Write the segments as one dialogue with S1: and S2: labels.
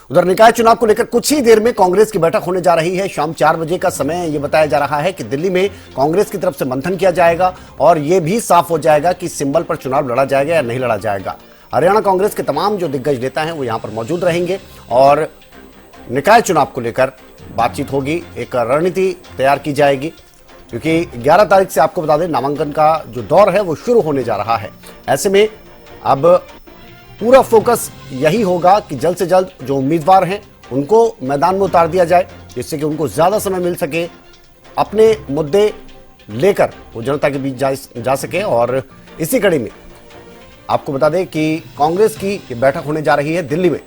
S1: उधर निकाय चुनाव को लेकर कुछ ही देर में कांग्रेस की बैठक होने जा रही है। शाम 4 बजे का समय यह बताया जा रहा है कि दिल्ली में कांग्रेस की तरफ से मंथन किया जाएगा और यह भी साफ हो जाएगा कि सिंबल पर चुनाव लड़ा जाएगा या नहीं लड़ा जाएगा। हरियाणा कांग्रेस के तमाम जो दिग्गज नेता हैं वो यहां पर मौजूद रहेंगे और निकाय चुनाव को लेकर बातचीत होगी, एक रणनीति तैयार की जाएगी, क्योंकि 11 तारीख से आपको बता दें नामांकन का जो दौर है वो शुरू होने जा रहा है। ऐसे में अब पूरा फोकस यही होगा कि जल्द से जल्द जो उम्मीदवार हैं उनको मैदान में उतार दिया जाए, जिससे कि उनको ज्यादा समय मिल सके, अपने मुद्दे लेकर वो जनता के बीच जा सके। और इसी कड़ी में आपको बता दें कि कांग्रेस की ये बैठक होने जा रही है दिल्ली में।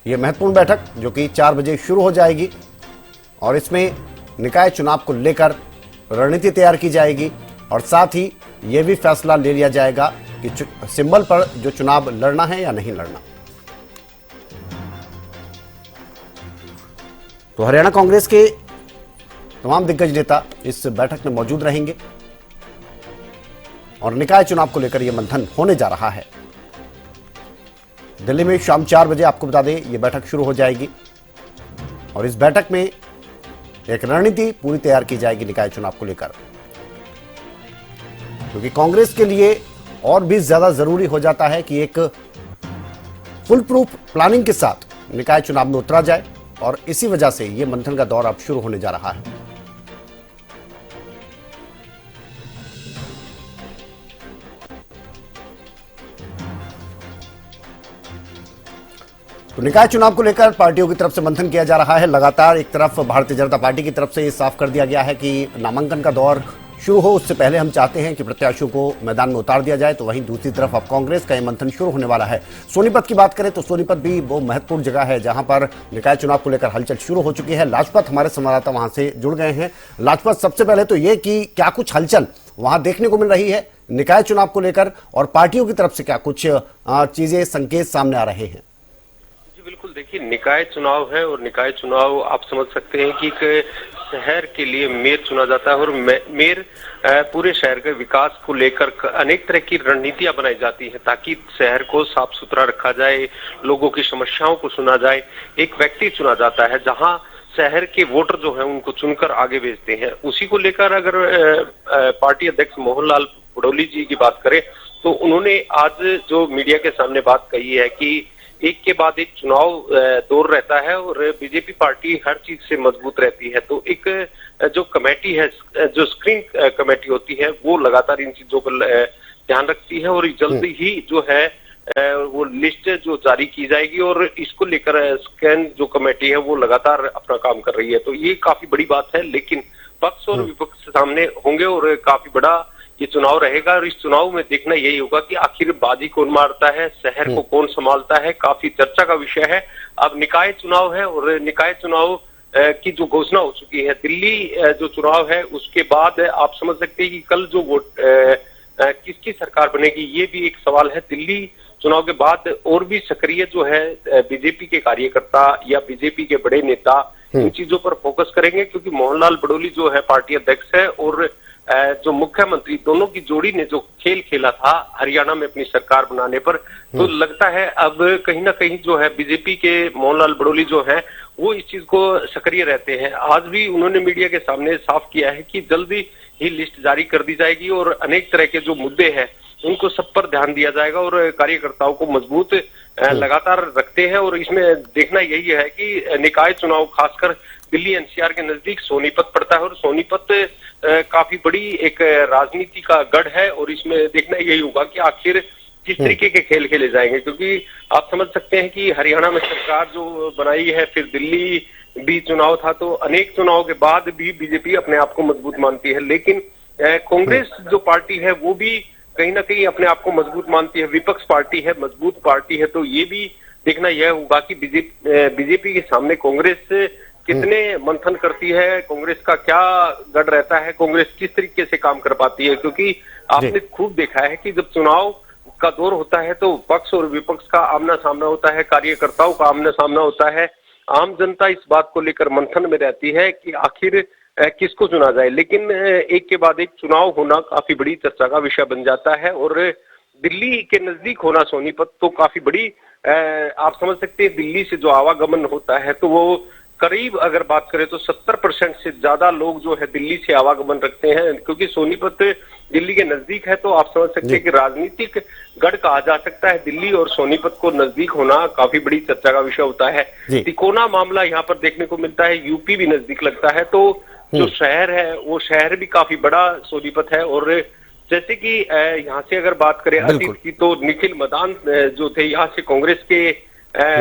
S1: यह महत्वपूर्ण बैठक जो कि 4 बजे शुरू हो जाएगी और इसमें निकाय चुनाव को लेकर रणनीति तैयार की जाएगी और साथ ही यह भी फैसला ले लिया जाएगा कि सिंबल पर जो चुनाव लड़ना है या नहीं लड़ना। तो हरियाणा कांग्रेस के तमाम दिग्गज नेता इस बैठक में मौजूद रहेंगे और निकाय चुनाव को लेकर यह मंथन होने जा रहा है। दिल्ली में शाम 4 बजे आपको बता दें यह बैठक शुरू हो जाएगी और इस बैठक में एक रणनीति पूरी तैयार की जाएगी निकाय चुनाव को लेकर, क्योंकि कांग्रेस के लिए और भी ज्यादा जरूरी हो जाता है कि एक फुल प्रूफ प्लानिंग के साथ निकाय चुनाव में उतरा जाए और इसी वजह से यह मंथन का दौर अब शुरू होने जा रहा है। तो निकाय चुनाव को लेकर पार्टियों की तरफ से मंथन किया जा रहा है लगातार। एक तरफ भारतीय जनता पार्टी की तरफ से ये साफ कर दिया गया है कि नामांकन का दौर शुरू हो उससे पहले हम चाहते हैं कि प्रत्याशियों को मैदान में उतार दिया जाए। तो वहीं दूसरी तरफ अब कांग्रेस का ये मंथन शुरू होने वाला है। सोनीपत की बात करें तो सोनीपत भी वो महत्वपूर्ण जगह है जहां पर निकाय चुनाव को लेकर हलचल शुरू हो चुकी है। लाजपत हमारे संवाददाता वहां से जुड़ गए हैं। लाजपत, सबसे पहले तो ये कि क्या कुछ हलचल वहां देखने को मिल रही है निकाय चुनाव को लेकर और पार्टियों की तरफ से क्या कुछ चीजें, संकेत सामने आ रहे हैं?
S2: बिल्कुल, देखिए निकाय चुनाव है और निकाय चुनाव आप समझ सकते हैं कि एक शहर के लिए मेयर चुना जाता है और मेयर पूरे शहर के विकास को लेकर अनेक तरह की रणनीतियां बनाई जाती हैं ताकि शहर को साफ सुथरा रखा जाए, लोगों की समस्याओं को सुना जाए। एक व्यक्ति चुना जाता है जहां शहर के वोटर जो है उनको चुनकर आगे भेजते हैं। उसी को लेकर अगर पार्टी अध्यक्ष मोहन लाल बड़ोली जी की बात करें तो उन्होंने आज जो मीडिया के सामने बात कही है कि एक के बाद एक चुनाव दौर रहता है और बीजेपी पार्टी हर चीज से मजबूत रहती है। तो एक जो कमेटी है, जो स्क्रीनिंग कमेटी होती है, वो लगातार इन चीजों पर ध्यान रखती है और जल्दी ही जो है वो लिस्ट जो जारी की जाएगी और इसको लेकर स्कैन जो कमेटी है वो लगातार अपना काम कर रही है। तो ये काफी बड़ी बात है, लेकिन पक्ष और विपक्ष सामने होंगे और काफी बड़ा ये चुनाव रहेगा और इस चुनाव में देखना यही होगा कि आखिर बाजी कौन मारता है, शहर को कौन संभालता है। काफी चर्चा का विषय है। अब निकाय चुनाव है और निकाय चुनाव की जो घोषणा हो चुकी है, दिल्ली जो चुनाव है उसके बाद आप समझ सकते हैं कि कल जो वोट किसकी सरकार बनेगी ये भी एक सवाल है। दिल्ली चुनाव के बाद और भी सक्रिय जो है बीजेपी के कार्यकर्ता या बीजेपी के बड़े नेता इन चीजों पर फोकस करेंगे, क्योंकि मोहनलाल बड़ोली जो है पार्टी अध्यक्ष है और जो मुख्यमंत्री, दोनों की जोड़ी ने जो खेल खेला था हरियाणा में अपनी सरकार बनाने पर, तो लगता है अब कहीं ना कहीं जो है बीजेपी के मोहनलाल बड़ोली जो है वो इस चीज को सक्रिय रहते हैं। आज भी उन्होंने मीडिया के सामने साफ किया है कि जल्दी ही लिस्ट जारी कर दी जाएगी और अनेक तरह के जो मुद्दे हैं उनको सब पर ध्यान दिया जाएगा और कार्यकर्ताओं को मजबूत लगातार रखते हैं। और इसमें देखना यही है कि निकाय चुनाव खासकर दिल्ली एनसीआर के नजदीक सोनीपत पड़ता है और सोनीपत काफी बड़ी एक राजनीति का गढ़ है और इसमें देखना यही होगा कि आखिर किस तरीके के खेल खेले जाएंगे, क्योंकि आप समझ सकते हैं कि हरियाणा में सरकार जो बनाई है, फिर दिल्ली भी चुनाव था, तो अनेक चुनाव के बाद भी बीजेपी अपने आप को मजबूत मानती है। लेकिन कांग्रेस जो पार्टी है वो भी कहीं ना कहीं अपने आप को मजबूत मानती है, विपक्ष पार्टी है, मजबूत पार्टी है। तो ये भी देखना यह होगा कि बीजेपी के सामने कांग्रेस कितने मंथन करती है, कांग्रेस का क्या गढ़ रहता है, कांग्रेस किस तरीके से काम कर पाती है। क्योंकि आपने खूब देखा है कि जब चुनाव का दौर होता है तो पक्ष और विपक्ष का आमना सामना होता है, कार्यकर्ताओं का आमना सामना होता है, आम जनता इस बात को लेकर मंथन में रहती है कि आखिर किसको चुना जाए। लेकिन एक के बाद एक चुनाव होना काफी बड़ी चर्चा का विषय बन जाता है और दिल्ली के नजदीक होना सोनीपत तो काफी बड़ी आप समझ सकते हैं, दिल्ली से जो आवागमन होता है तो वो करीब अगर बात करें तो 70% से ज्यादा लोग जो है दिल्ली से आवागमन रखते हैं, क्योंकि सोनीपत दिल्ली के नजदीक है। तो आप समझ सकते हैं कि राजनीतिक गढ़ कहा जा सकता है दिल्ली, और सोनीपत को नजदीक होना काफी बड़ी चर्चा का विषय होता है। तिकोना मामला यहाँ पर देखने को मिलता है, यूपी भी नजदीक लगता है, तो जो शहर है वो शहर भी काफी बड़ा सोनीपत है। और जैसे कि यहाँ से अगर बात करें अतीत की, तो निखिल मदान जो थे यहाँ से कांग्रेस के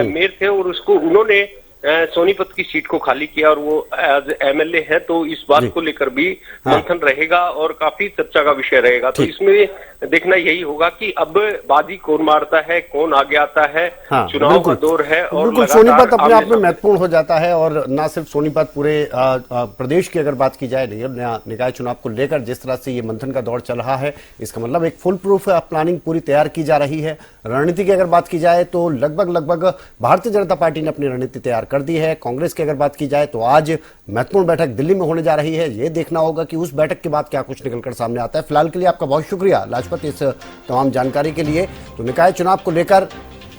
S2: मेयर थे, और उसको उन्होंने सोनीपत की सीट को खाली किया, और वो एज एमएलए है, तो इस बात को लेकर भी मंथन रहेगा और काफी चर्चा का विषय रहेगा। तो इसमें देखना यही होगा कि अब बाजी कौन मारता है, कौन आगे आता है। चुनाव का दौर है और
S1: बिल्कुल सोनीपत अपने आप में महत्वपूर्ण हो जाता है। और न सिर्फ सोनीपत, पूरे प्रदेश की अगर बात की जाए निकाय चुनाव को लेकर जिस तरह से ये मंथन का दौर चल रहा है, इसका मतलब एक फुल प्रूफ प्लानिंग पूरी तैयार की जा रही है। रणनीति की अगर बात की जाए तो लगभग भारतीय जनता पार्टी ने अपनी रणनीति तैयार कर दी है। कांग्रेस की अगर बात की जाए तो आज महत्वपूर्ण बैठक दिल्ली में होने जा रही है। यह देखना होगा कि उस बैठक के बाद क्या कुछ निकलकर सामने आता है। फिलहाल के लिए आपका बहुत शुक्रिया लाजपत इस तमाम जानकारी के लिए। तो निकाय चुनाव को लेकर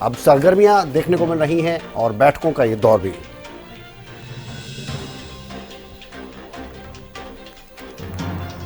S1: अब सरगर्मियां देखने को मिल रही हैं और बैठकों का ये दौर भी।